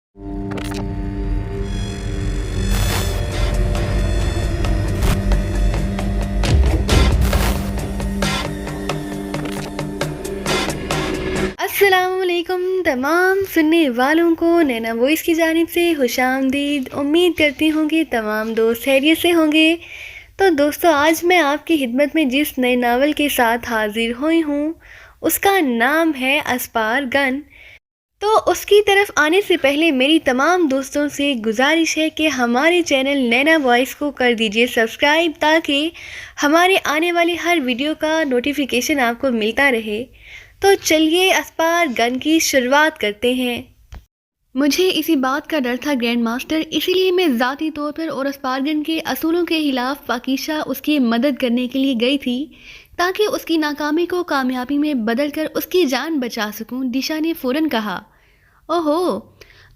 السلام علیکم تمام سننے والوں کو نینا وائس کی جانب سے خوش آمدید۔ امید کرتی ہوں کہ تمام دوست خیریت سے ہوں گے۔ تو دوستو، آج میں آپ کی خدمت میں جس نئے ناول کے ساتھ حاضر ہوئی ہوں اس کا نام ہے اسپار گن۔ تو اس کی طرف آنے سے پہلے میری تمام دوستوں سے گزارش ہے کہ ہمارے چینل نینا وائس کو کر دیجئے سبسکرائب، تاکہ ہمارے آنے والی ہر ویڈیو کا نوٹیفیکیشن آپ کو ملتا رہے۔ تو چلیے اسپار گن کی شروعات کرتے ہیں۔ مجھے اسی بات کا ڈر تھا گرینڈ ماسٹر، اسی لیے میں ذاتی طور پر اور اسپار گن کے اصولوں کے خلاف پاکیزہ اس کی مدد کرنے کے لیے گئی تھی، تاکہ اس کی ناکامی کو کامیابی میں بدل کر اس کی جان بچا سکوں۔ دیشا نے فوراً کہا، اوہو،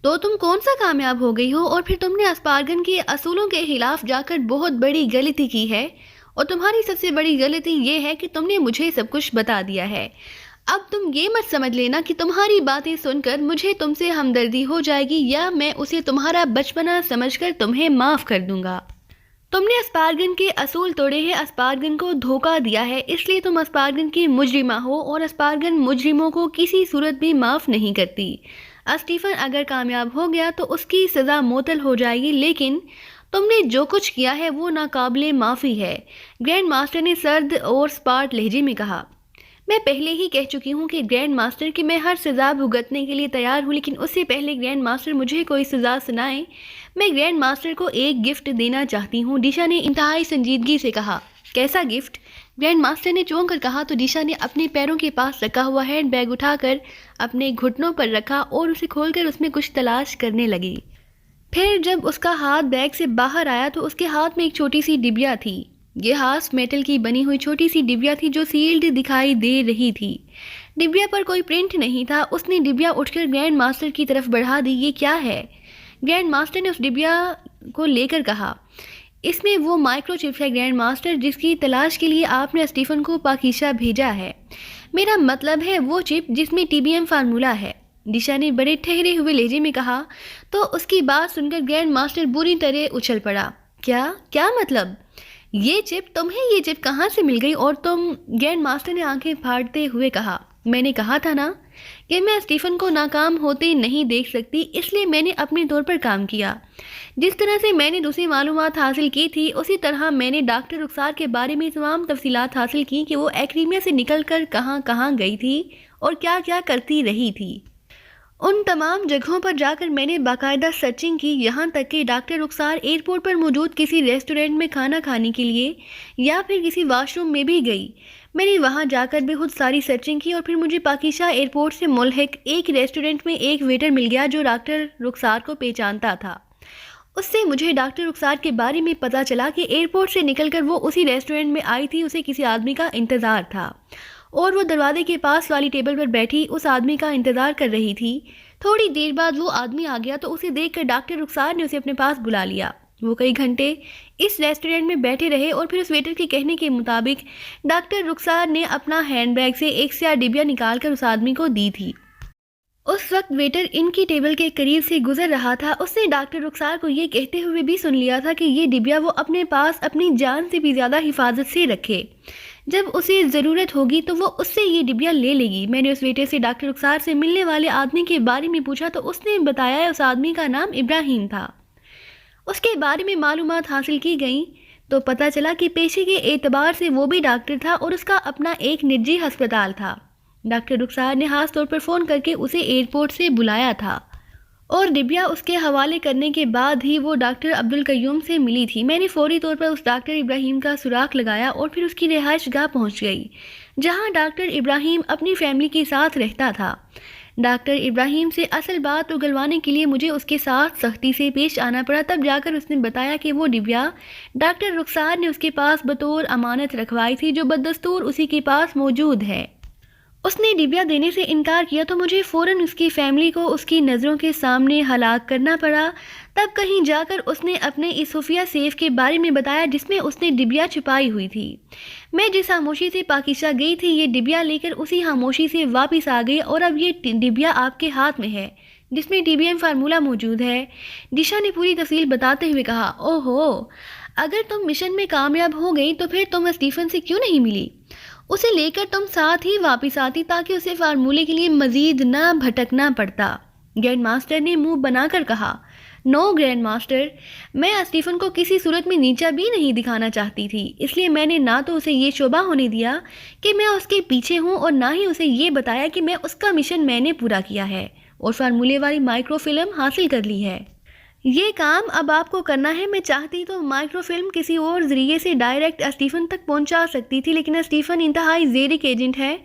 تو تم کون سا کامیاب ہو گئی ہو، اور پھر تم نے اسپار گن کے اصولوں کے خلاف جا کر بہت بڑی غلطی کی ہے، اور تمہاری سب سے بڑی غلطی یہ ہے کہ تم نے مجھے سب کچھ بتا دیا ہے۔ اب تم یہ مت سمجھ لینا کہ تمہاری باتیں سن کر مجھے تم سے ہمدردی ہو جائے گی، یا میں اسے تمہارا بچپنا سمجھ کر تمہیں معاف کر دوں گا۔ تم نے اسپار گن کے اصول توڑے ہیں، اسپار گن کو دھوکہ دیا ہے، اس لیے تم اسپار گن کی مجرمہ ہو، اور اسپار گن مجرموں کو کسی صورت بھی معاف نہیں کرتی۔ اسٹیفن اگر کامیاب ہو گیا تو اس کی سزا معطل ہو جائے گی، لیکن تم نے جو کچھ کیا ہے وہ ناقابل معافی ہے۔ گرینڈ ماسٹر نے سرد اور سپاٹ لہجے میں کہا، میں پہلے ہی کہہ چکی ہوں کہ گرینڈ ماسٹر کہ میں ہر سزا بھگتنے کے لیے تیار ہوں، لیکن اس سے پہلے گرینڈ ماسٹر مجھے کوئی سزا سنائے، میں گرینڈ ماسٹر کو ایک گفٹ دینا چاہتی ہوں۔ دیشا نے انتہائی سنجیدگی سے کہا، کیسا گفٹ؟ گرینڈ ماسٹر نے چونک کر کہا تو دیشا نے اپنے پیروں کے پاس رکھا ہوا ہینڈ بیگ اٹھا کر اپنے گھٹنوں پر رکھا اور اسے کھول کر اس میں کچھ تلاش کرنے لگی۔ پھر جب اس کا ہاتھ بیگ سے باہر آیا تو اس کے ہاتھ میں ایک چھوٹی سی ڈبیا تھی۔ یہ ہاس میٹل کی بنی ہوئی چھوٹی سی ڈبیا تھی جو سیلڈ دکھائی دے رہی تھی۔ ڈبیا پر کوئی پرنٹ نہیں تھا۔ اس نے ڈبیا اٹھ کر گرینڈ ماسٹر کی طرف بڑھا دی۔ یہ کیا ہے؟ گرینڈ ماسٹر نے اس ڈبیا کو لے کر کہا، اس میں وہ مائکرو چپ ہے گرینڈ ماسٹر جس کی تلاش کے لیے آپ نے اسٹیفن کو پاکیزہ بھیجا ہے۔ میرا مطلب ہے وہ چپ جس میں TBM فارمولہ ہے، دیشا نے بڑے ٹھہرے ہوئے لہجے میں کہا۔ تو اس کی بات سن کر گرینڈ ماسٹر بری طرح اچھل پڑا۔ کیا مطلب؟ یہ چپ تمہیں یہ چپ کہاں سے مل گئی؟ اور تم؟ گرینڈ ماسٹر نے آنکھیں پھاڑتے ہوئے کہا، میں نے کہا تھا نا کہ میں اسٹیفن کو ناکام ہوتے نہیں دیکھ سکتی، اس لیے میں نے اپنے طور پر کام کیا۔ جس طرح سے میں نے دوسری معلومات حاصل کی تھی اسی طرح میں نے ڈاکٹر رخسار کے بارے میں تمام تفصیلات حاصل کی کہ وہ ایکیڈیمیا سے نکل کر کہاں کہاں گئی تھی اور کیا کیا کرتی رہی تھی۔ ان تمام جگہوں پر جا کر میں نے باقاعدہ سرچنگ کی، یہاں تک کہ ڈاکٹر رخسار ایئرپورٹ پر موجود کسی ریسٹورینٹ میں کھانا کھانے کے لیے یا پھر کسی واش روم میں بھی گئی۔ میں نے وہاں جا کر بھی خود ساری سرچنگ کی، اور پھر مجھے پاکیزہ ایئرپورٹ سے ملحق ایک ریسٹورینٹ میں ایک ویٹر مل گیا جو ڈاکٹر رخسار کو پہچانتا تھا۔ اس سے مجھے ڈاکٹر رخسار کے بارے میں پتہ چلا کہ ایئرپورٹ سے نکل کر وہ اسی ریسٹورینٹ میں آئی تھی، اسے کسی آدمی کا انتظار تھا اور وہ دروازے کے پاس والی ٹیبل پر بیٹھی اس آدمی کا انتظار کر رہی تھی۔ تھوڑی دیر بعد وہ آدمی آ گیا تو اسے دیکھ کر ڈاکٹر رخسار نے اسے اپنے پاس بلا لیا۔ وہ کئی گھنٹے اس ریسٹورینٹ میں بیٹھے رہے اور پھر اس ویٹر کے کہنے کے مطابق ڈاکٹر رخسار نے اپنا ہینڈ بیگ سے ایک سیاہ ڈبیا نکال کر اس آدمی کو دی تھی۔ اس وقت ویٹر ان کی ٹیبل کے قریب سے گزر رہا تھا۔ اس نے ڈاکٹر رخسار کو یہ کہتے ہوئے بھی سن لیا تھا کہ یہ ڈبیا وہ اپنے پاس اپنی جان سے بھی زیادہ حفاظت سے رکھے، جب اسے ضرورت ہوگی تو وہ اس سے یہ ڈبیا لے لے گی۔ میں نے اس ویٹر سے ڈاکٹر رخسار سے ملنے والے آدمی کے بارے میں پوچھا تو اس نے بتایا اس آدمی کا نام ابراہیم تھا۔ اس کے بارے میں معلومات حاصل کی گئیں تو پتہ چلا کہ پیشے کے اعتبار سے وہ بھی ڈاکٹر تھا اور اس کا اپنا ایک نجی ہسپتال تھا۔ ڈاکٹر رخسار نے خاص طور پر فون کر کے اسے ایئرپورٹ سے بلایا تھا، اور ڈبیا اس کے حوالے کرنے کے بعد ہی وہ ڈاکٹر عبدالقیوم سے ملی تھی۔ میں نے فوری طور پر اس ڈاکٹر ابراہیم کا سراغ لگایا اور پھر اس کی رہائش گاہ پہنچ گئی، جہاں ڈاکٹر ابراہیم اپنی فیملی کے ساتھ رہتا تھا۔ ڈاکٹر ابراہیم سے اصل بات اگلوانے کے لیے مجھے اس کے ساتھ سختی سے پیش آنا پڑا۔ تب جا کر اس نے بتایا کہ وہ ڈبیا ڈاکٹر رخسار نے اس کے پاس بطور امانت رکھوائی تھی، جو بدستور اسی کے پاس موجود ہے۔ اس نے ڈبیا دینے سے انکار کیا تو مجھے فوراً اس کی فیملی کو اس کی نظروں کے سامنے ہلاک کرنا پڑا۔ تب کہیں جا کر اس نے اپنے اس خفیہ سیف کے بارے میں بتایا جس میں اس نے ڈبیا چھپائی ہوئی تھی۔ میں جس خاموشی سے پاکیزہ گئی تھی یہ ڈبیا لے کر اسی خاموشی سے واپس آ گئی، اور اب یہ ڈبیا آپ کے ہاتھ میں ہے۔ جس میں TBM فارمولہ موجود ہے۔ دشا نے پوری تفصیل بتاتے ہوئے کہا، او ہو، اگر تم مشن میں کامیاب ہو گئی تو پھر تم اسٹیفن سے کیوں نہیں ملی؟ اسے لے کر تم ساتھ ہی واپس آتی تاکہ اسے فارمولے کے لیے مزید نہ بھٹکنا پڑتا۔ گرینڈ ماسٹر نے منہ بنا کر کہا، نو گرینڈ ماسٹر، میں اسٹیفن کو کسی صورت میں نیچا بھی نہیں دکھانا چاہتی تھی، اس لیے میں نے نہ تو اسے یہ شبہ ہونے دیا کہ میں اس کے پیچھے ہوں اور نہ ہی اسے یہ بتایا کہ میں اس کا مشن میں نے پورا کیا ہے اور فارمولے والی مائکرو فلم حاصل کر لی ہے۔ یہ کام اب آپ کو کرنا ہے۔ میں چاہتی تو مائکرو فلم کسی اور ذریعے سے ڈائریکٹ اسٹیفن تک پہنچا سکتی تھی، لیکن اسٹیفن انتہائی زیرک ایجنٹ ہے،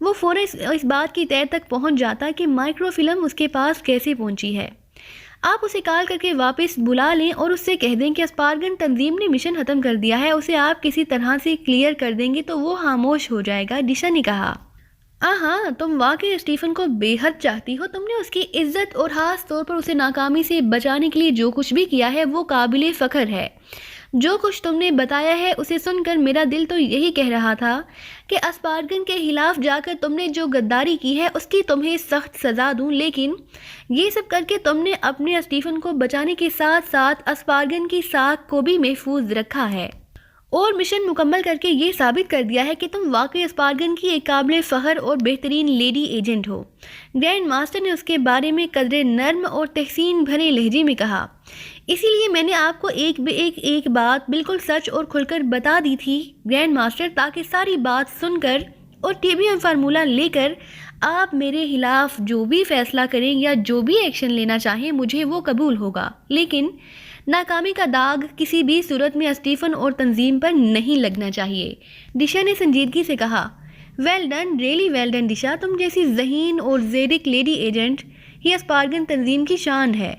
وہ فوراً اس بات کی تہہ تک پہنچ جاتا کہ مائکرو فلم اس کے پاس کیسے پہنچی ہے۔ آپ اسے کال کر کے واپس بلا لیں اور اس سے کہہ دیں کہ اسپار گن تنظیم نے مشن ختم کر دیا ہے، اسے آپ کسی طرح سے کلیئر کر دیں گے تو وہ خاموش ہو جائے گا۔ دشا نے کہا، ہاں، تم واقعی اسٹیفن کو بے حد چاہتی ہو، تم نے اس کی عزت اور خاص طور پر اسے ناکامی سے بچانے کے لیے جو کچھ بھی کیا ہے وہ قابل فخر ہے۔ جو کچھ تم نے بتایا ہے اسے سن کر میرا دل تو یہی کہہ رہا تھا کہ اسپارگن کے خلاف جا کر تم نے جو غداری کی ہے اس کی تمہیں سخت سزا دوں، لیکن یہ سب کر کے تم نے اپنے اسٹیفن کو بچانے کے ساتھ ساتھ اسپارگن کی ساکھ کو بھی محفوظ رکھا ہے اور مشن مکمل کر کے یہ ثابت کر دیا ہے کہ تم واقعی اسپارگن کی ایک قابل فخر اور بہترین lady agent who. Grand master نے اس کے بارے میں قدرے نرم اور تحسین بھرے لہجے میں کہا، اسی لیے میں نے آپ کو ایک بات بالکل سچ اور کھل کر بتا دی تھی گرینڈ ماسٹر، تاکہ ساری بات سن کر اور TBM فارمولہ لے کر آپ میرے خلاف جو بھی فیصلہ کریں یا جو بھی ایکشن لینا چاہیں مجھے وہ قبول ہوگا، لیکن ناکامی کا داغ کسی بھی صورت میں اسٹیفن اور تنظیم پر نہیں لگنا چاہیے۔ دشا نے سنجیدگی سے کہا، well done, really well done Disha, تم جیسی ذہین اور زیرک لیڈی ایجنٹ یہ اسپارگن تنظیم کی شان ہے۔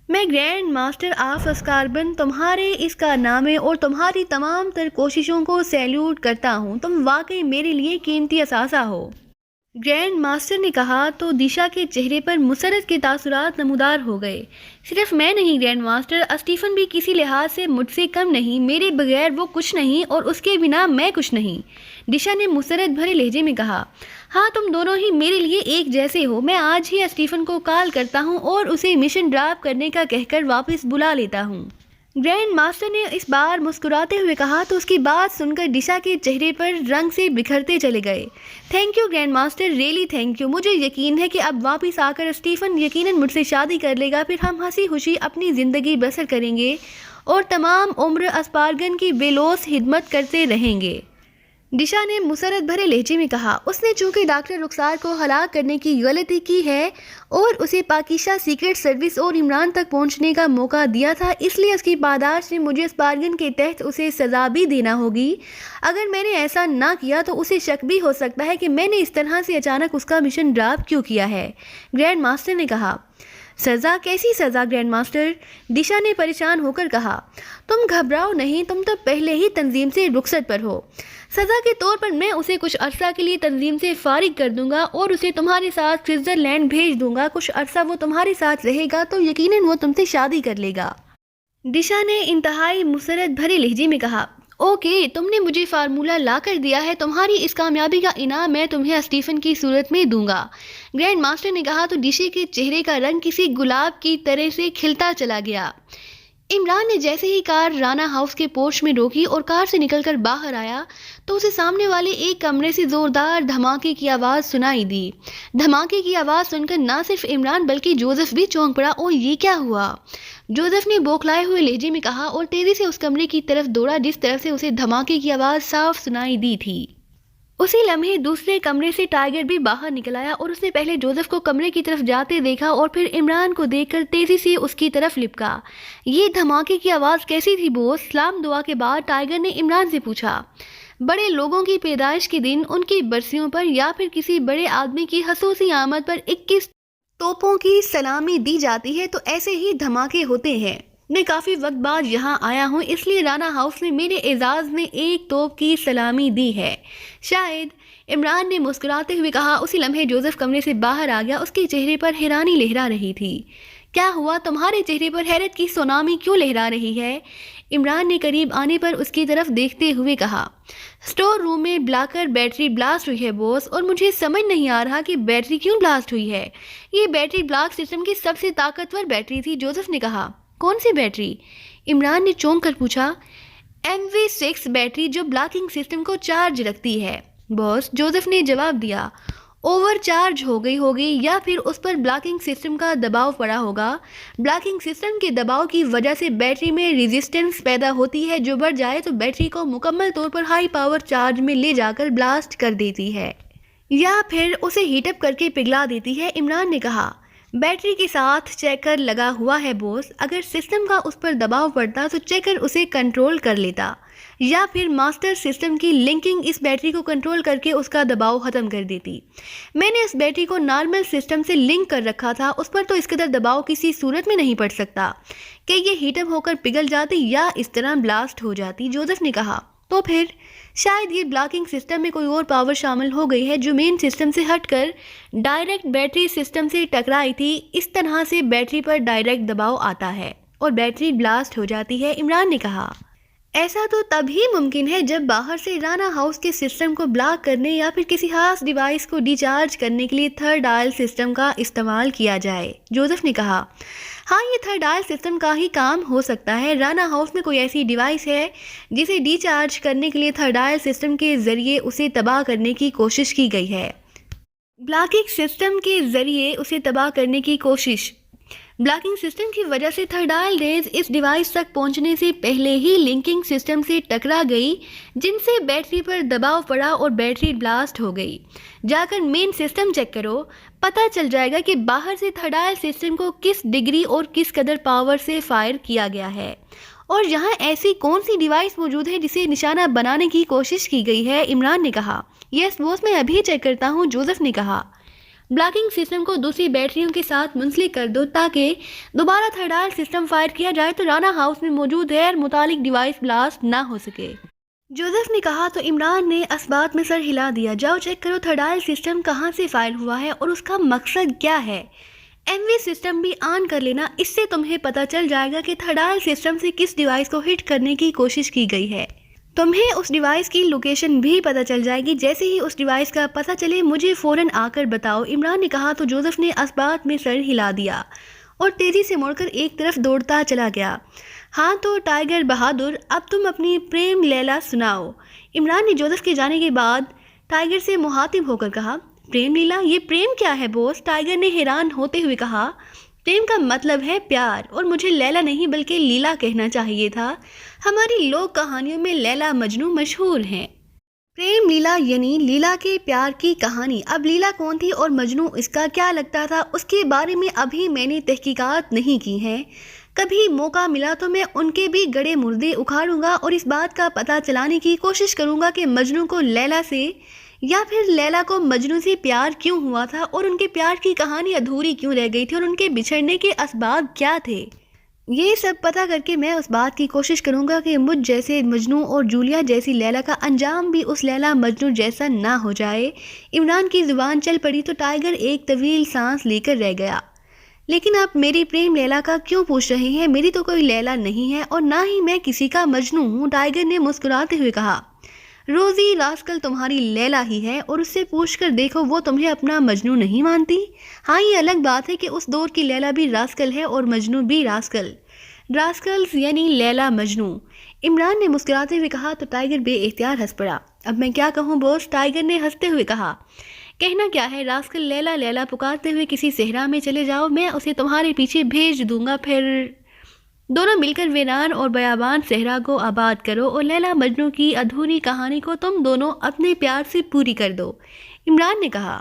میں گرینڈ ماسٹر آف اسکاربن تمہارے اس کارنامے اور تمہاری تمام تر کوششوں کو سیلیوٹ کرتا ہوں، تم واقعی میرے لیے قیمتی اثاثہ ہو۔ گرینڈ ماسٹر نے کہا تو دشا کے چہرے پر مسرت کے تاثرات نمودار ہو گئے۔ صرف میں نہیں گرینڈ ماسٹر، اسٹیفن بھی کسی لحاظ سے مجھ سے کم نہیں، میرے بغیر وہ کچھ نہیں اور اس کے بنا میں کچھ نہیں۔ دشا نے مسرت بھرے لہجے میں کہا، ہاں تم دونوں ہی میرے لیے ایک جیسے ہو۔ میں آج ہی اسٹیفن کو کال کرتا ہوں اور اسے مشن ڈراپ کرنے کا کہہ کر واپس بلا لیتا ہوں۔ گرینڈ ماسٹر نے اس بار مسکراتے ہوئے کہا تو اس کی بات سن کر دشا کے چہرے پر رنگ سے بکھرتے چلے گئے۔ Thank you grand master, really thank you, مجھے یقین ہے کہ اب واپس آ کر اسٹیفن یقیناً مجھ سے شادی کر لے گا، پھر ہم ہنسی خوشی اپنی زندگی بسر کریں گے اور تمام عمر اسپارگن کی بے لوث خدمت کرتے رہیں گے۔ دشا نے مسرت بھرے لہجے میں کہا، اس نے چونکہ ڈاکٹر رخسار کو ہلاک کرنے کی غلطی کی ہے اور اسے پاکیزہ سیکرٹ سروس اور عمران تک پہنچنے کا موقع دیا تھا، اس لیے اس کی پاداش میں مجھے اسپارگن کے تحت اسے سزا بھی دینا ہوگی۔ اگر میں نے ایسا نہ کیا تو اسے شک بھی ہو سکتا ہے کہ میں نے اس طرح سے اچانک اس کا مشن ڈراپ کیوں کیا ہے۔ گرینڈ ماسٹر نے کہا، سزا؟ کیسی سزا گرینڈ ماسٹر؟ دشا نے پریشان ہو کر کہا، تم گھبراؤ نہیں، تم تو پہلے ہی تنظیم سے رخصت پر ہو۔ سزا کے طور پر میں اسے کچھ عرصہ کے لیے تنظیم سے فارغ کر دوں گا اور اسے تمہارے ساتھ سوئٹزرلینڈ بھیج دوں گا۔ کچھ عرصہ وہ تمہارے ساتھ رہے گا تو یقیناً وہ تم سے شادی کر لے گا۔ دشا نے انتہائی مسرت بھرے لہجے میں کہا، اوکے، تم نے مجھے فارمولہ لا کر دیا ہے، تمہاری اس کامیابی کا انعام میں تمہیں اسٹیفن کی صورت میں دوں گا۔ گرینڈ ماسٹر نے کہا تو دشا کے چہرے کا رنگ کسی گلاب کی طرح سے کھلتا چلا گیا۔ عمران نے جیسے ہی کار رانا ہاؤس کے پورچ میں روکی اور کار سے نکل کر باہر آیا تو اسے سامنے والے ایک کمرے سے زوردار دھماکے کی آواز سنائی دی۔ دھماکے کی آواز سن کر نہ صرف عمران بلکہ جوزف بھی چونک پڑا، اور یہ کیا ہوا؟ جوزف نے بوکھلائے ہوئے لہجے میں کہا اور تیزی سے اس کمرے کی طرف دوڑا جس طرف سے اسے دھماکے کی آواز صاف سنائی دی تھی۔ اسی لمحے دوسرے کمرے سے ٹائیگر بھی باہر نکل آیا اور اس نے پہلے جوزف کو کمرے کی طرف جاتے دیکھا اور پھر عمران کو دیکھ کر تیزی سے اس کی طرف لپکا۔ یہ دھماکے کی آواز کیسی تھی بوس؟ سلام دعا کے بعد ٹائیگر نے عمران سے پوچھا۔ بڑے لوگوں کی پیدائش کے دن، ان کی برسیوں پر یا پھر کسی بڑے آدمی کی خصوصی آمد پر 21 توپوں کی سلامی دی جاتی ہے تو ایسے ہی دھماکے ہوتے ہیں۔ میں کافی وقت بعد یہاں آیا ہوں، اس لیے رانا ہاؤس نے میرے اعزاز میں ایک توپ کی سلامی دی ہے شاید، عمران نے مسکراتے ہوئے کہا۔ اسی لمحے جوزف کمرے سے باہر آ گیا، اس کے چہرے پر حیرانی لہرا رہی تھی۔ کیا ہوا؟ تمہارے چہرے پر حیرت کی سونامی کیوں لہرا رہی ہے؟ عمران نے قریب آنے پر اس کی طرف دیکھتے ہوئے کہا۔ اسٹور روم میں بلاکر بیٹری بلاسٹ ہوئی ہے بوس، اور مجھے سمجھ نہیں آ رہا کہ بیٹری کیوں بلاسٹ ہوئی ہے۔ یہ بیٹری بلاک سسٹم کی سب سے طاقتور بیٹری تھی، جوزف نے کہا۔ کون سی بیٹری؟ عمران نے چونک کر پوچھا۔ MV6 بیٹری جو بلاکنگ سسٹم کو چارج رکھتی ہے بوس، جوزف نے جواب دیا۔ اوور چارج ہو گئی ہوگی، یا پھر اس پر بلاکنگ سسٹم کا دباؤ پڑا ہوگا۔ بلاکنگ سسٹم کے دباؤ کی وجہ سے بیٹری میں ریزسٹنس پیدا ہوتی ہے، جو بڑھ جائے تو بیٹری کو مکمل طور پر ہائی پاور چارج میں لے جا کر بلاسٹ کر دیتی ہے، یا پھر اسے ہیٹ اپ کر کے پگھلا دیتی ہے، عمران نے کہا۔ بیٹری کے ساتھ چیکر لگا ہوا ہے بوس، اگر سسٹم کا اس پر دباؤ پڑتا تو چیکر اسے کنٹرول کر لیتا، یا پھر ماسٹر سسٹم کی لنکنگ اس بیٹری کو کنٹرول کر کے اس کا دباؤ ختم کر دیتی۔ میں نے اس بیٹری کو نارمل سسٹم سے لنک کر رکھا تھا، اس پر تو اس قدر دباؤ کسی صورت میں نہیں پڑ سکتا کہ یہ ہیٹ اپ ہو کر پگھل جاتی یا اس طرح بلاسٹ ہو جاتی، جوزف نے کہا۔ تو پھر شاید یہ بلاکنگ سسٹم میں کوئی اور پاور شامل ہو گئی ہے جو مین سسٹم سے ہٹ کر ڈائریکٹ بیٹری سسٹم سے ٹکرائی تھی، اس طرح سے بیٹری پر ڈائریکٹ دباؤ آتا ہے اور بیٹری بلاسٹ ہو جاتی ہے، عمران نے کہا۔ ایسا تو تب ہی ممکن ہے جب باہر سے رانا ہاؤس کے سسٹم کو بلاک کرنے یا پھر کسی خاص ڈیوائس کو ڈی چارج کرنے کے لیے تھرڈ آئل سسٹم کا استعمال کیا جائے، جوزف نے کہا۔ ہاں، یہ تھرڈ آئل سسٹم کا ہی کام ہو سکتا ہے۔ رانا ہاؤس میں کوئی ایسی ڈیوائس ہے جسے ڈی چارج کرنے کے لیے تھرڈ آئل سسٹم کے ذریعے اسے تباہ کرنے کی کوشش کی گئی ہے۔ بلاکنگ سسٹم کے ذریعے اسے تباہ کرنے کی کوشش۔ بلاکنگ سسٹم کی وجہ سے تھرڈ آئل ریز اس ڈیوائس تک پہنچنے سے پہلے ہی لنکنگ سسٹم سے ٹکرا گئی، جن سے بیٹری پر دباؤ پڑا اور بیٹری بلاسٹ ہو گئی۔ جا کر مین سسٹم چیک کرو، پتہ چل جائے گا کہ باہر سے تھرڈ آئل سسٹم کو کس ڈگری اور کس قدر پاور سے فائر کیا گیا ہے، اور یہاں ایسی کون سی ڈیوائس موجود ہے جسے نشانہ بنانے کی کوشش کی گئی ہے، عمران نے کہا۔ یس بوس، میں ابھی چیک کرتا ہوں، جوزف نے کہا۔ بلاکنگ سسٹم کو دوسری بیٹریوں کے ساتھ منسلک کر دو تاکہ دوبارہ تھرڈ آئل سسٹم فائر کیا جائے تو رانا ہاؤس میں موجود غیر متعلق ڈیوائس بلاسٹ نہ ہو سکے، جوزف نے کہا۔ تو عمران نے اسبات میں سر ہلا دیا۔ جاؤ چیک کرو تھرڈ آئل سسٹم کہاں سے فائر ہوا ہے اور اس کا مقصد کیا ہے۔ MV سسٹم بھی آن کر لینا، اس سے تمہیں پتہ چل جائے گا کہ تھرڈ آئل سسٹم سے کس ڈیوائس کو ہٹ کرنے کی کوشش کی گئی ہے۔ تمہیں اس ڈیوائس کی لوکیشن بھی پتہ چل جائے گی۔ جیسے ہی اس ڈیوائس کا پتہ چلے مجھے فوراً آ کر بتاؤ، عمران نے کہا۔ تو جوزف نے اسبات میں سر ہلا دیا اور تیزی سے مڑ کر ایک طرف دوڑتا چلا گیا۔ ہاں تو ٹائیگر بہادر، اب تم اپنی پریم لیلا سناؤ، عمران نے جوزف کے جانے کے بعد ٹائیگر سے مخاطب ہو کر کہا۔ پریم لیلا؟ یہ پریم کیا ہے بوس؟ ٹائیگر نے حیران ہوتے ہوئے کہا۔ پریم کا مطلب ہے پیار، اور مجھے لیلا نہیں بلکہ لیلا کہنا چاہیے تھا۔ ہماری لوک کہانیوں میں لیلا مجنو مشہور ہیں۔ پریم لیلا یعنی لیلا کے پیار کی کہانی۔ اب لیلا کون تھی اور مجنو اس کا کیا لگتا تھا، اس کے بارے میں ابھی میں نے تحقیقات نہیں کی ہیں۔ کبھی موقع ملا تو میں ان کے بھی گڑے مردے اکھاڑوں گا اور اس بات کا پتہ چلانے کی کوشش کروں گا کہ مجنو کو لیلا سے یا پھر لیلا کو مجنو سے پیار کیوں ہوا تھا، اور ان کے پیار کی کہانی ادھوری کیوں رہ گئی تھی، اور ان کے بچھڑنے کے اسباب کیا تھے۔ یہ سب پتہ کر کے میں اس بات کی کوشش کروں گا کہ مجھ جیسے مجنو اور جولیا جیسی لیلا کا انجام بھی اس لیلا مجنو جیسا نہ ہو جائے۔ عمران کی زبان چل پڑی تو ٹائیگر ایک طویل سانس لے کر رہ گیا۔ لیکن آپ میری پریم لیلا کا کیوں پوچھ رہے ہیں؟ میری تو کوئی لیلا نہیں ہے اور نہ ہی میں کسی کا مجنو ہوں، ٹائیگر نے مسکراتے ہوئے کہا۔ روزی راسکل تمہاری لیلا ہی ہے، اور اس سے پوچھ کر دیکھو وہ تمہیں اپنا مجنو نہیں مانتی۔ ہاں، یہ الگ بات ہے کہ اس دور کی لیلا بھی راسکل ہے اور مجنو بھی راسکل۔ راسکلز یعنی لیلا مجنو، عمران نے مسکراتے ہوئے کہا۔ تو ٹائیگر بے اختیار ہنس پڑا۔ اب میں کیا کہوں بوس؟ ٹائیگر نے ہنستے ہوئے کہا۔ کہنا کیا ہے، راسکل لیلا لیلا پکارتے ہوئے کسی صحرا میں چلے جاؤ، میں اسے تمہارے پیچھے بھیج دوں گا، پھر دونوں مل کر ویران اور بیابان صحرا کو آباد کرو اور لیلا مجنو کی ادھوری کہانی کو تم دونوں اپنے پیار سے پوری کر دو، عمران نے کہا۔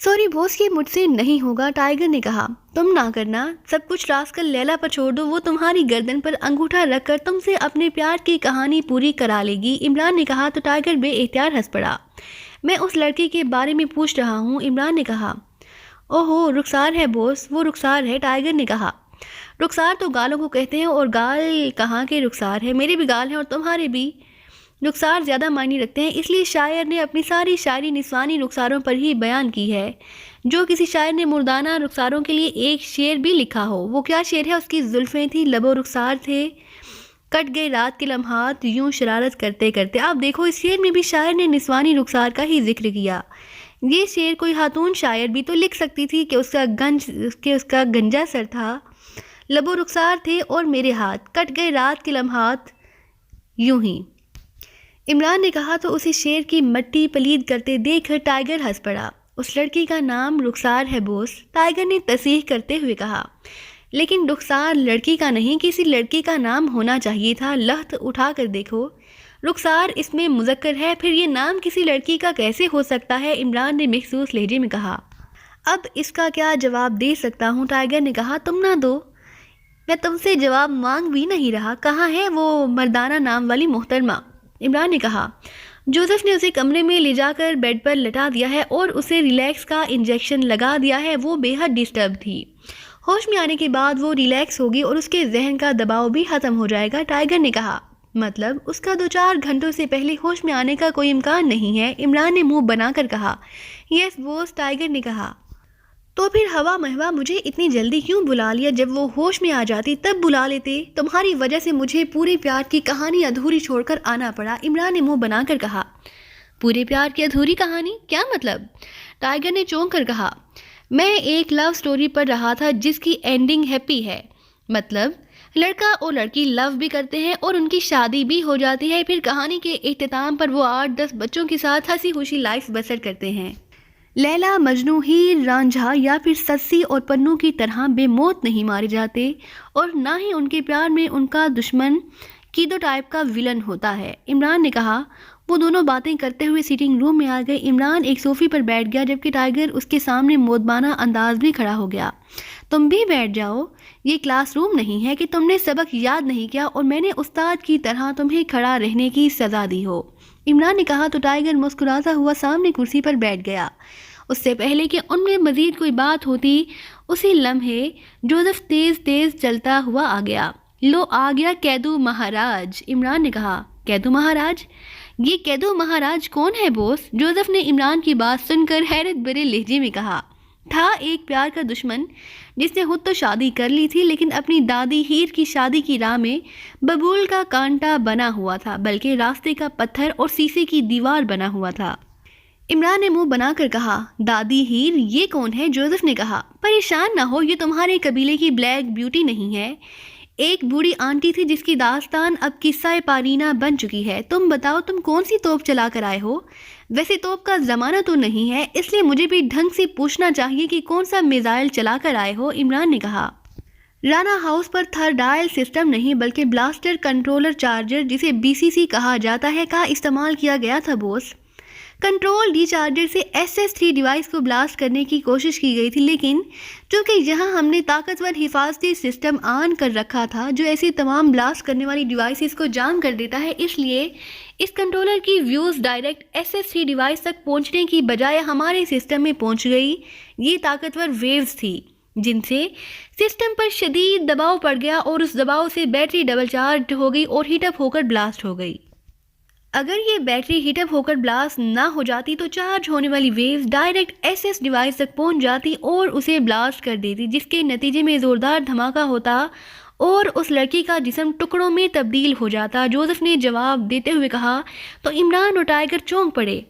سوری بوس، یہ مجھ سے نہیں ہوگا، ٹائیگر نے کہا۔ تم نہ کرنا، سب کچھ راسکل لیلا پر چھوڑ دو، وہ تمہاری گردن پر انگوٹھا رکھ کر تم سے اپنے پیار کی کہانی پوری کرا لے گی، عمران نے کہا۔ تو ٹائیگر بے اختیار ہنس پڑا۔ میں اس لڑکی کے بارے میں پوچھ رہا ہوں، عمران نے کہا۔ اوہو، رخسار ہے بوس، وہ رخسار ہے، ٹائیگر نے کہا۔ رخسار تو گالوں کو کہتے ہیں، اور گال کہاں کے رخسار ہے، میرے بھی گال ہیں اور تمہارے بھی۔ رخسار زیادہ معنی رکھتے ہیں، اس لیے شاعر نے اپنی ساری شاعری نسوانی رخساروں پر ہی بیان کی ہے۔ جو کسی شاعر نے مردانہ رخساروں کے لیے ایک شعر بھی لکھا ہو، وہ کیا شعر ہے؟ اس کی زلفیں تھی، لب و رخسار تھے، کٹ گئے رات کے لمحات یوں شرارت کرتے کرتے۔ آپ دیکھو اس شعر میں بھی شاعر نے نسوانی رخسار کا ہی ذکر کیا۔ یہ شعر کوئی خاتون شاعر بھی تو لکھ سکتی تھی کہ اس کا گنجا سر تھا، لب و رخسار تھے اور میرے ہاتھ، کٹ گئے رات کے لمحات یوں ہی۔ عمران نے کہا تو اسے شعر کی مٹی پلید کرتے دیکھ کر ٹائیگر ہنس پڑا۔ اس لڑکی کا نام رخسار ہے بوس، ٹائیگر نے تصحیح کرتے ہوئے کہا۔ لیکن رخسار لڑکی کا نہیں، کسی لڑکی کا نام ہونا چاہیے تھا۔ لخت اٹھا کر دیکھو، رخسار اس میں مذکر ہے، پھر یہ نام کسی لڑکی کا کیسے ہو سکتا ہے؟ عمران نے محسوس لہجے میں کہا۔ اب اس کا کیا جواب دے سکتا ہوں؟ ٹائیگر نے کہا۔ تم نہ دو، میں تم سے جواب مانگ بھی نہیں رہا۔ کہاں ہے وہ مردانہ نام والی محترمہ؟ عمران نے کہا۔ جوزف نے اسے کمرے میں لے جا کر بیڈ پر لٹا دیا ہے اور اسے ریلیکس کا انجیکشن لگا دیا ہے۔ وہ بے حد ڈسٹرب تھی، ہوش میں آنے کے بعد وہ ریلیکس ہوگی اور اس کے ذہن کا دباؤ بھی ختم ہو جائے گا۔ ٹائیگر نے کہا۔ مطلب اس کا 2-4 گھنٹوں سے پہلے ہوش میں آنے کا کوئی امکان نہیں ہے؟ عمران نے منہ بنا کر کہا۔ یس بوس، ٹائیگر نے کہا۔ تو پھر ہوا مہوا مجھے اتنی جلدی کیوں بلا لیا؟ جب وہ ہوش میں آ جاتی تب بلا لیتے۔ تمہاری وجہ سے مجھے پورے پیار کی کہانی ادھوری چھوڑ کر آنا پڑا، عمران نے منہ بنا کر کہا۔ پورے پیار کی ادھوری کہانی؟ کیا مطلب؟ ٹائیگر نے چونک کر کہا۔ میں ایک لو سٹوری پڑھ رہا تھا جس کی اینڈنگ ہیپی ہے۔ مطلب لڑکا اور لڑکی لو بھی کرتے ہیں اور ان کی شادی بھی ہو جاتی ہے، پھر کہانی کے اختتام پر وہ 8-10 بچوں کے ساتھ ہنسی خوشی لائف بسر کرتے ہیں۔ لیلا، مجنو، ہیر، رانجھا یا پھر سسی اور پنو کی طرح بے موت نہیں مارے جاتے، اور نہ ہی ان کے پیار میں ان کا دشمن کیدو ٹائپ کا ویلن ہوتا ہے، عمران نے کہا۔ وہ دونوں باتیں کرتے ہوئے سیٹنگ روم میں آ گئے۔ عمران ایک صوفے پر بیٹھ گیا جبکہ ٹائیگر اس کے سامنے مودبانہ انداز میں کھڑا ہو گیا۔ تم بھی بیٹھ جاؤ، یہ کلاس روم نہیں ہے کہ تم نے سبق یاد نہیں کیا اور میں نے استاد کی طرح تمہیں کھڑا رہنے کی سزا دی ہو، عمران نے کہا تو ٹائیگر مسکراتا ہوا سامنے کرسی پر بیٹھ گیا۔ اس سے پہلے کہ ان میں مزید کوئی بات ہوتی، اسی لمحے جوزف تیز تیز چلتا ہوا آ گیا۔ لو آ گیا کیدو مہاراج، عمران نے کہا۔ کیدو مہاراج؟ یہ کیدو مہاراج کون ہے بوس؟ جوزف نے عمران کی بات سن کر حیرت بھرے لہجے میں کہا۔ تھا ایک پیار کا دشمن جس نے خود تو شادی کر لی تھی لیکن اپنی دادی ہیر کی شادی کی راہ میں ببول کا کانٹا بنا ہوا تھا، بلکہ راستے کا پتھر اور شیشے کی دیوار بنا ہوا تھا۔ عمران نے منہ بنا کر کہا۔ دادی ہیر یہ کون ہے؟ جوزف نے کہا۔ پریشان نہ ہو، یہ تمہارے قبیلے کی بلیک بیوٹی نہیں ہے، ایک بوڑھی آنٹی تھی جس کی داستان اب قصہ پارینہ بن چکی ہے۔ تم بتاؤ تم کون سی توپ چلا کر آئے ہو؟ ویسے توپ کا زمانہ تو نہیں ہے، اس لیے مجھے بھی ڈھنگ سے پوچھنا چاہیے کہ کون سا میزائل چلا کر آئے ہو، عمران نے کہا۔ رانا ہاؤس پر تھرڈائل سسٹم نہیں بلکہ بلاسٹر کنٹرولر چارجر، جسے BCC کہا جاتا ہے، کا استعمال کیا گیا تھا بوس۔ کنٹرول ڈی چارجر سے SS3 ڈیوائس کو بلاسٹ کرنے کی کوشش کی گئی تھی، لیکن چونکہ یہاں ہم نے طاقتور حفاظتی سسٹم آن کر رکھا تھا جو ایسی تمام بلاسٹ کرنے والی ڈیوائسز کو جام کر دیتا ہے، اس لیے اس کنٹرولر کی ویوز ڈائریکٹ SS3 ڈیوائس تک پہنچنے کی بجائے ہمارے سسٹم میں پہنچ گئی۔ یہ طاقتور ویوز تھی جن سے سسٹم پر شدید دباؤ پڑ گیا اور اس دباؤ سے بیٹری ڈبل چارج ہو گئی اور ہیٹ اپ ہو کر بلاسٹ ہو گئی۔ اگر یہ بیٹری ہیٹ اپ ہو کر بلاسٹ نہ ہو جاتی تو چارج ہونے والی ویوز ڈائریکٹ SS ڈیوائس تک پہنچ جاتی اور اسے بلاسٹ کر دیتی، جس کے نتیجے میں زوردار دھماکہ ہوتا اور اس لڑکی کا جسم ٹکڑوں میں تبدیل ہو جاتا، جوزف نے جواب دیتے ہوئے کہا۔ تو عمران اور ٹائیگر چونک پڑے۔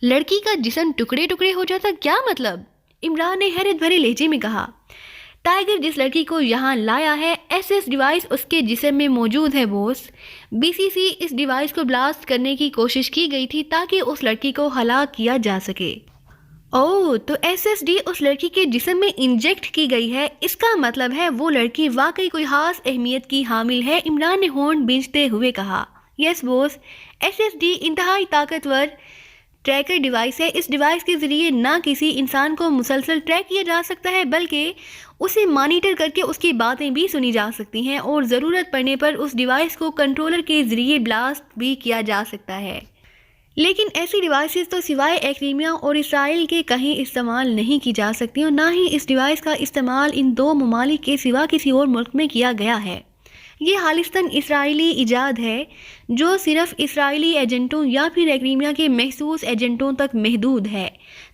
لڑکی کا جسم ٹکڑے ٹکڑے ہو جاتا؟ کیا مطلب؟ عمران نے حیرت بھرے لہجے میں کہا۔ ٹائیگر جس لڑکی کو یہاں لایا ہے SS ڈیوائس اس کے جسم میں موجود ہے بوس۔ BCC اس ڈیوائس کو بلاسٹ کرنے کی کوشش کی گئی تھی تاکہ اس لڑکی کو ہلاک کیا جا سکے۔ اوہ، تو SSD اس لڑکی کے جسم میں انجیکٹ کی گئی ہے، اس کا مطلب ہے وہ لڑکی واقعی کوئی خاص اہمیت کی حامل ہے، عمران نے ہونٹ بھینچتے ہوئے کہا۔ یس بوس، SSD انتہائی طاقتور ٹریکر ڈیوائس ہے۔ اس ڈیوائس کے ذریعے نہ کسی انسان کو مسلسل ٹریک کیا جا سکتا ہے بلکہ اسے مانیٹر کر کے اس کی باتیں بھی سنی جا سکتی ہیں اور ضرورت پڑنے پر اس ڈیوائس کو کنٹرولر کے ذریعے بلاسٹ بھی کیا جا سکتا ہے۔ لیکن ایسی ڈیوائسز تو سوائے ایکریمیا اور اسرائیل کے کہیں استعمال نہیں کی جا سکتی اور نہ ہی اس ڈیوائس کا استعمال ان دو ممالک کے سوا کسی اور ملک میں کیا گیا ہے۔ یہ خالصتاً اسرائیلی ایجاد ہے جو صرف اسرائیلی ایجنٹوں یا پھر ایکریمیا کے مخصوص ایجنٹوں تک محدود ہے،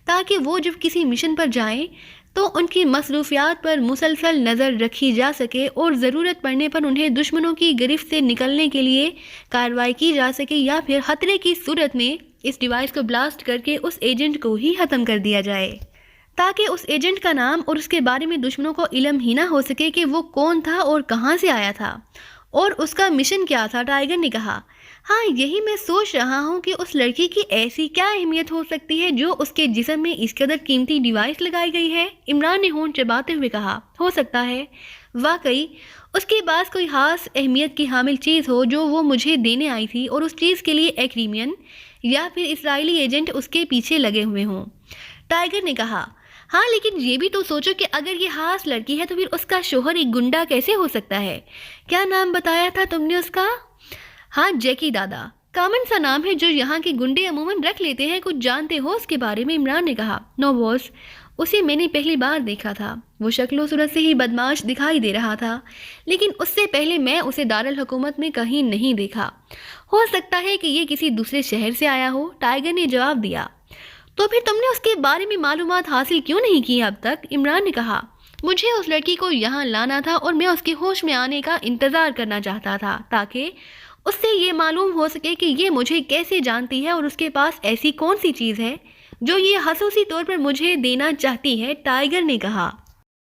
تاکہ وہ جب کسی مشن پر جائیں تو ان کی مصروفیات پر مسلسل نظر رکھی جا سکے اور ضرورت پڑنے پر انہیں دشمنوں کی گرفت سے نکلنے کے لیے کارروائی کی جا سکے، یا پھر خطرے کی صورت میں اس ڈیوائس کو بلاسٹ کر کے اس ایجنٹ کو ہی ختم کر دیا جائے، تاکہ اس ایجنٹ کا نام اور اس کے بارے میں دشمنوں کو علم ہی نہ ہو سکے کہ وہ کون تھا اور کہاں سے آیا تھا اور اس کا مشن کیا تھا۔ ٹائیگر نے کہا، ہاں یہی میں سوچ رہا ہوں کہ اس لڑکی کی ایسی کیا اہمیت ہو سکتی ہے جو اس کے جسم میں اس قدر قیمتی ڈیوائس لگائی گئی ہے۔ عمران نے ہونٹ چباتے ہوئے کہا، ہو سکتا ہے واقعی اس کے پاس کوئی خاص اہمیت کی حامل چیز ہو جو وہ مجھے دینے آئی تھی، اور اس چیز کے لیے ایکریمین یا پھر اسرائیلی ایجنٹ اس کے پیچھے لگے ہوئے ہوں۔ ٹائیگر نے کہا، ہاں لیکن یہ بھی تو سوچو کہ اگر یہ خاص لڑکی ہے تو پھر اس کا شوہر ایک گنڈا کیسے ہو سکتا ہے؟ کیا نام بتایا تھا تم نے اس کا؟ ہاں جیکی دادا، کامن سا نام ہے جو یہاں کے گنڈے عموماً رکھ لیتے ہیں، کچھ جانتے ہو اس کے بارے میں؟ عمران نے کہا، نو باس، اسے میں نے پہلی بار دیکھا تھا، وہ شکل و صورت سے ہی بدمعاش دکھائی دے رہا تھا، لیکن اس سے پہلے میں اسے دارالحکومت میں کہیں نہیں دیکھا۔ ہو سکتا ہے کہ یہ کسی دوسرے شہر سے آیا ہو، ٹائیگر نے جواب دیا۔ تو پھر تم نے اس کے بارے میں معلومات حاصل کیوں نہیں کی اب تک؟ عمران نے کہا، مجھے اس لڑکی کو یہاں لانا تھا اور میں اس کے ہوش میں آنے کا انتظار کرنا چاہتا تھا تاکہ اس سے یہ معلوم ہو سکے کہ یہ مجھے کیسے جانتی ہے اور اس کے پاس ایسی کون سی چیز ہے جو یہ خصوصی طور پر مجھے دینا چاہتی ہے۔ ٹائیگر نے کہا،